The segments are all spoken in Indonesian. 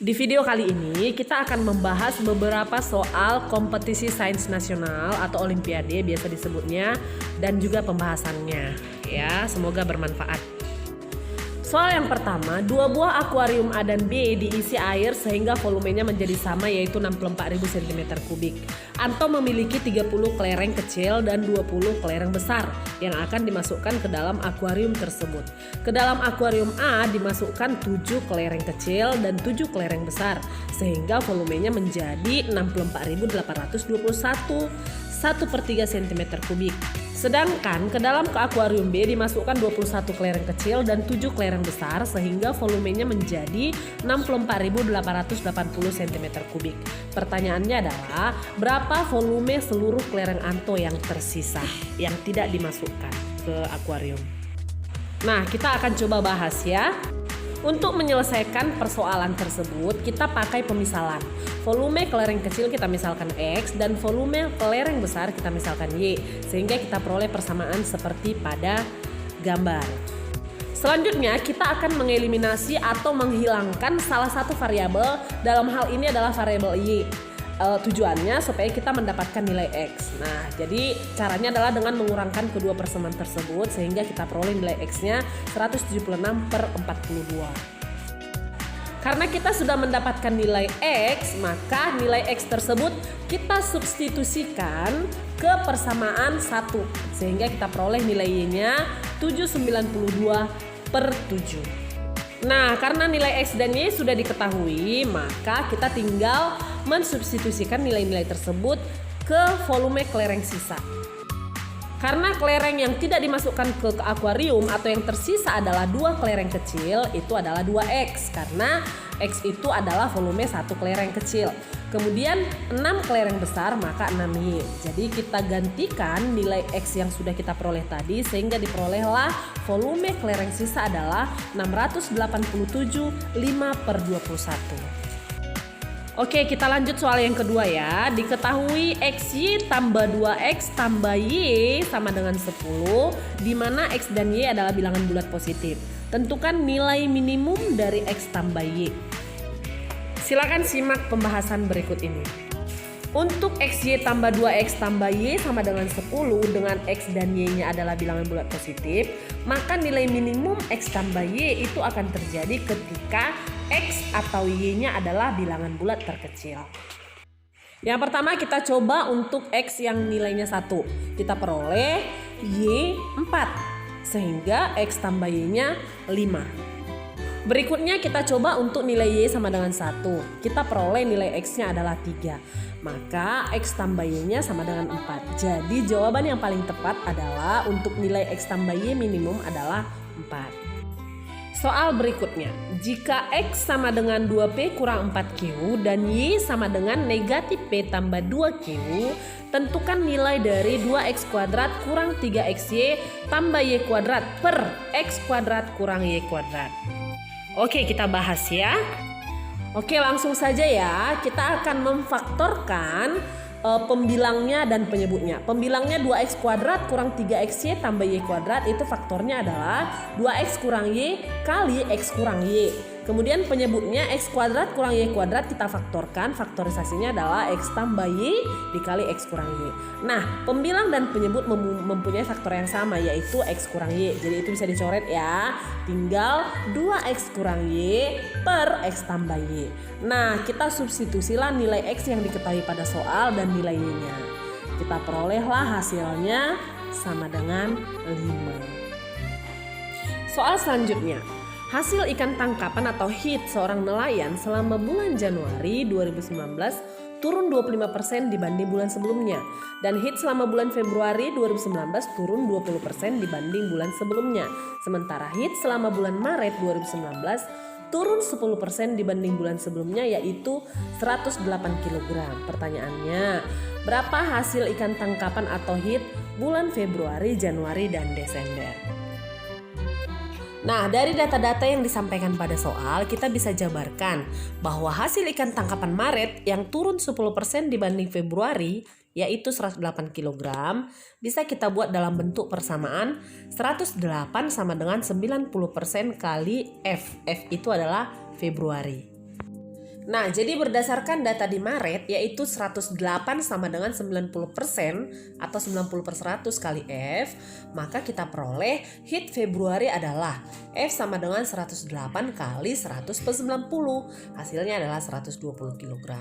Di video kali ini kita akan membahas beberapa soal kompetisi sains nasional atau olimpiade biasa disebutnya dan juga pembahasannya. Ya, semoga bermanfaat. Soal yang pertama, 2 buah akuarium A dan B diisi air sehingga volumenya menjadi sama yaitu 64.000 cm3. Anto memiliki 30 kelereng kecil dan 20 kelereng besar yang akan dimasukkan ke dalam akuarium tersebut. Ke dalam akuarium A dimasukkan 7 kelereng kecil dan 7 kelereng besar sehingga volumenya menjadi 64.821 1/3 cm3. Sedangkan ke dalam akuarium B dimasukkan 21 kelereng kecil dan 7 kelereng besar sehingga volumenya menjadi 64.880 cm3. Pertanyaannya adalah berapa volume seluruh kelereng Anto yang tersisa yang tidak dimasukkan ke akuarium. Nah, kita akan coba bahas ya. Untuk menyelesaikan persoalan tersebut, kita pakai pemisalan. Volume kelereng kecil kita misalkan X dan volume kelereng besar kita misalkan Y, sehingga kita peroleh persamaan seperti pada gambar. Selanjutnya kita akan mengeliminasi atau menghilangkan salah satu variabel, dalam hal ini adalah variabel Y. Tujuannya supaya kita mendapatkan nilai X. Nah, jadi caranya adalah dengan mengurangkan kedua persamaan tersebut sehingga kita peroleh nilai X-nya 176/42. Karena kita sudah mendapatkan nilai X, maka nilai X tersebut kita substitusikan ke persamaan 1 sehingga kita peroleh nilai Y-nya 792/7. Nah, karena nilai X dan Y sudah diketahui, maka kita tinggal mensubstitusikan nilai-nilai tersebut ke volume kelereng sisa. Karena kelereng yang tidak dimasukkan ke akuarium atau yang tersisa adalah 2 kelereng kecil, itu adalah 2X karena X itu adalah volume 1 kelereng kecil. Kemudian 6 kelereng besar maka 6Y. Jadi kita gantikan nilai X yang sudah kita peroleh tadi sehingga diperolehlah volume kelereng sisa adalah 687/5/21. Oke, kita lanjut soal yang kedua ya. Diketahui XY tambah 2X tambah Y sama dengan 10, di mana X dan Y adalah bilangan bulat positif. Tentukan nilai minimum dari X tambah Y. Silakan simak pembahasan berikut ini. Untuk XY tambah 2X tambah Y sama dengan 10 dengan X dan Y-nya adalah bilangan bulat positif, maka nilai minimum X tambah Y itu akan terjadi ketika X atau Y-nya adalah bilangan bulat terkecil. Yang pertama kita coba untuk X yang nilainya 1. Kita peroleh Y 4 sehingga X tambah Y-nya 5. Berikutnya kita coba untuk nilai Y sama dengan 1. Kita peroleh nilai X-nya adalah 3. Maka X tambah Y-nya sama dengan 4. Jadi jawaban yang paling tepat adalah untuk nilai X tambah Y minimum adalah 4. Soal berikutnya, jika X sama dengan 2P kurang 4Q dan Y sama dengan negatif P tambah 2Q, tentukan nilai dari 2X kuadrat kurang 3XY tambah Y kuadrat per X kuadrat kurang Y kuadrat. Oke, kita bahas ya. Oke, langsung saja ya. Kita akan memfaktorkan pembilangnya dan penyebutnya. Pembilangnya 2X kuadrat kurang 3XY tambah Y kuadrat, itu faktornya adalah 2X kurang Y kali X kurang Y. Kemudian penyebutnya X kuadrat kurang Y kuadrat kita faktorkan, faktorisasinya adalah X tambah Y dikali X kurang Y. Nah, pembilang dan penyebut mempunyai faktor yang sama yaitu X kurang Y. Jadi itu bisa dicoret ya. Tinggal 2X kurang Y per X tambah Y. Nah, kita substitusilah nilai X yang diketahui pada soal dan nilai Y-nya. Kita perolehlah hasilnya sama dengan 5. Soal selanjutnya. Hasil ikan tangkapan atau HIT seorang nelayan selama bulan Januari 2019 turun 25% dibanding bulan sebelumnya. Dan HIT selama bulan Februari 2019 turun 20% dibanding bulan sebelumnya. Sementara HIT selama bulan Maret 2019 turun 10% dibanding bulan sebelumnya yaitu 108 kg. Pertanyaannya, berapa hasil ikan tangkapan atau HIT bulan Februari, Januari, dan Desember? Nah, dari data-data yang disampaikan pada soal, kita bisa jabarkan bahwa hasil ikan tangkapan Maret yang turun 10% dibanding Februari, yaitu 108 kg, bisa kita buat dalam bentuk persamaan 108 sama dengan 90% kali F. F itu adalah Februari. Nah, jadi berdasarkan data di Maret, yaitu 108 sama dengan 90% atau 90/100 kali F, maka kita peroleh hit Februari adalah F sama dengan 108 kali 100/90. Hasilnya adalah 120 kg.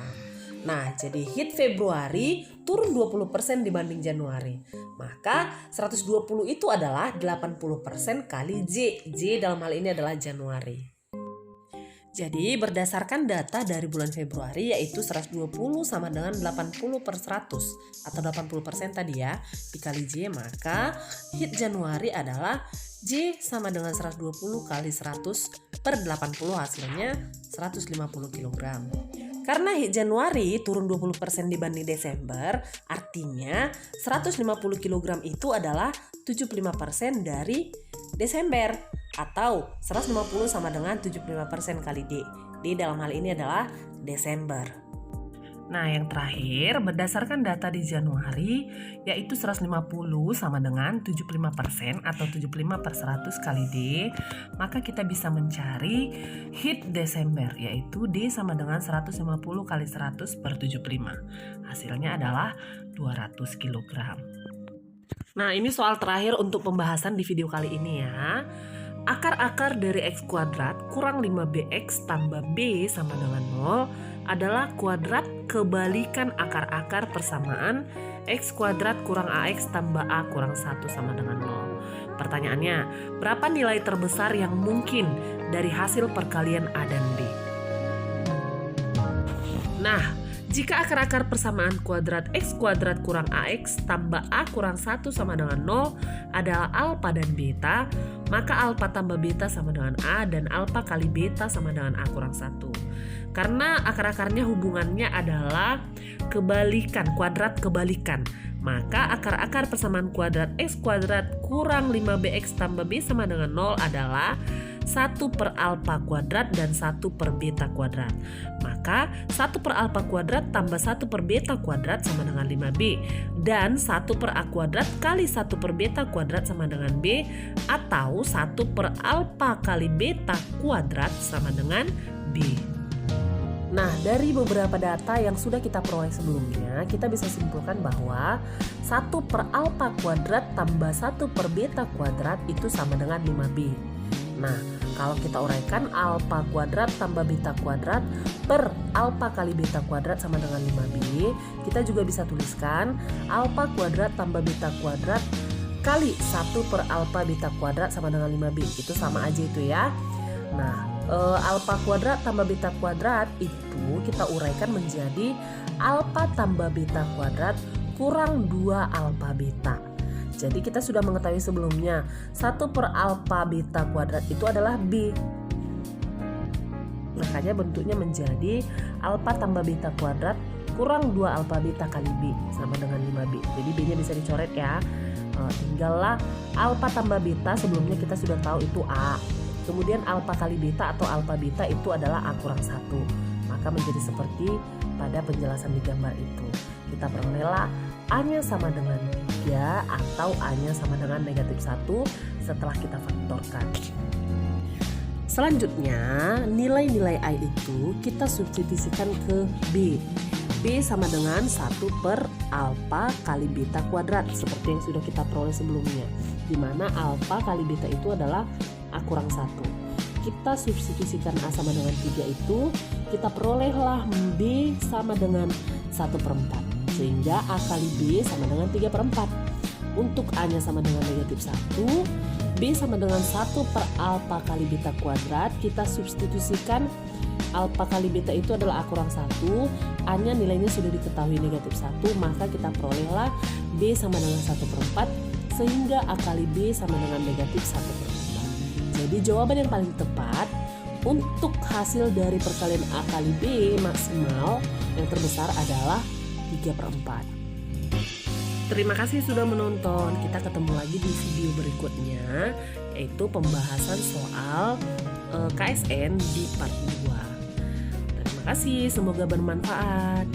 Nah, jadi hit Februari turun 20% dibanding Januari. Maka 120 itu adalah 80% kali J. J dalam hal ini adalah Januari. Jadi berdasarkan data dari bulan Februari yaitu 120 sama dengan 80/100 atau 80% tadi ya dikali J, maka hit Januari adalah J sama dengan 120 kali 100/80 hasilnya 150 kg. Karena hit Januari turun 20% dibanding Desember, artinya 150 kg itu adalah 75% dari Desember. Atau 150 sama dengan 75% kali D. D dalam hal ini adalah Desember. Nah, yang terakhir berdasarkan data di Januari yaitu 150 sama dengan 75% atau 75/100 kali D, maka kita bisa mencari hit Desember yaitu D sama dengan 150 kali 100/75. Hasilnya adalah 200 kg. Nah, ini soal terakhir untuk pembahasan di video kali ini ya. Akar-akar dari X kuadrat kurang 5BX tambah B sama dengan 0 adalah kuadrat kebalikan akar-akar persamaan X kuadrat kurang AX tambah A kurang 1 sama dengan 0. Pertanyaannya, berapa nilai terbesar yang mungkin dari hasil perkalian A dan B? Nah, jika akar-akar persamaan kuadrat X kuadrat kurang AX tambah A kurang 1 sama dengan 0 adalah alfa dan beta, maka alfa tambah beta sama dengan A dan alfa kali beta sama dengan A kurang 1. Karena akar-akarnya hubungannya adalah kebalikan, kuadrat kebalikan, maka akar-akar persamaan kuadrat X kuadrat kurang 5BX tambah B sama dengan 0 adalah 1 per alfa kuadrat dan 1 per beta kuadrat. Maka 1 per alfa kuadrat tambah 1 per beta kuadrat sama dengan 5B. Dan 1 per A kuadrat kali 1 per beta kuadrat sama dengan B. Atau 1 per alfa kali beta kuadrat sama dengan B. Nah, dari beberapa data yang sudah kita peroleh sebelumnya, kita bisa simpulkan bahwa 1 per alfa kuadrat tambah 1 per beta kuadrat itu sama dengan 5B. Nah, kalau kita uraikan alfa kuadrat tambah beta kuadrat per alfa kali beta kuadrat sama dengan 5B, kita juga bisa tuliskan alfa kuadrat tambah beta kuadrat kali 1 per alfa beta kuadrat sama dengan 5B. Itu sama aja itu ya. Nah, alfa kuadrat tambah beta kuadrat itu kita uraikan menjadi alfa tambah beta kuadrat kurang 2 alfa beta. Jadi kita sudah mengetahui sebelumnya 1 per alfa beta kuadrat itu adalah B. Makanya bentuknya menjadi alfa tambah beta kuadrat kurang 2 alfa beta kali B sama dengan 5B. Jadi B-nya bisa dicoret ya. Tinggallah alfa tambah beta, sebelumnya kita sudah tahu itu A. Kemudian alfa kali beta atau alfa beta itu adalah A kurang 1. Maka menjadi seperti pada penjelasan di gambar itu. Kita perolehlah A-nya sama dengan 3 atau A-nya sama dengan negatif 1 setelah kita faktorkan. Selanjutnya, nilai-nilai I itu kita substitusikan ke B. B sama dengan 1 per alfa kali beta kuadrat seperti yang sudah kita peroleh sebelumnya, di mana alfa kali beta itu adalah A kurang 1. Kita substitusikan A sama dengan 3 itu, kita perolehlah B sama dengan 1 per 4. Sehingga A kali B sama dengan 3 per 4. Untuk A-nya sama dengan negatif 1, B sama dengan 1 per alfa kali beta kuadrat. Kita substitusikan alfa kali beta itu adalah A kurang 1. A-nya nilainya sudah diketahui negatif 1, maka kita perolehlah B sama dengan 1 per 4. Sehingga A kali B sama dengan negatif 1 per 4. Jadi jawaban yang paling tepat untuk hasil dari perkalian A kali B maksimal yang terbesar adalah 3 per 4. Terima kasih sudah menonton. Kita ketemu lagi di video berikutnya, yaitu pembahasan soal KSN di part 2. Terima kasih, semoga bermanfaat.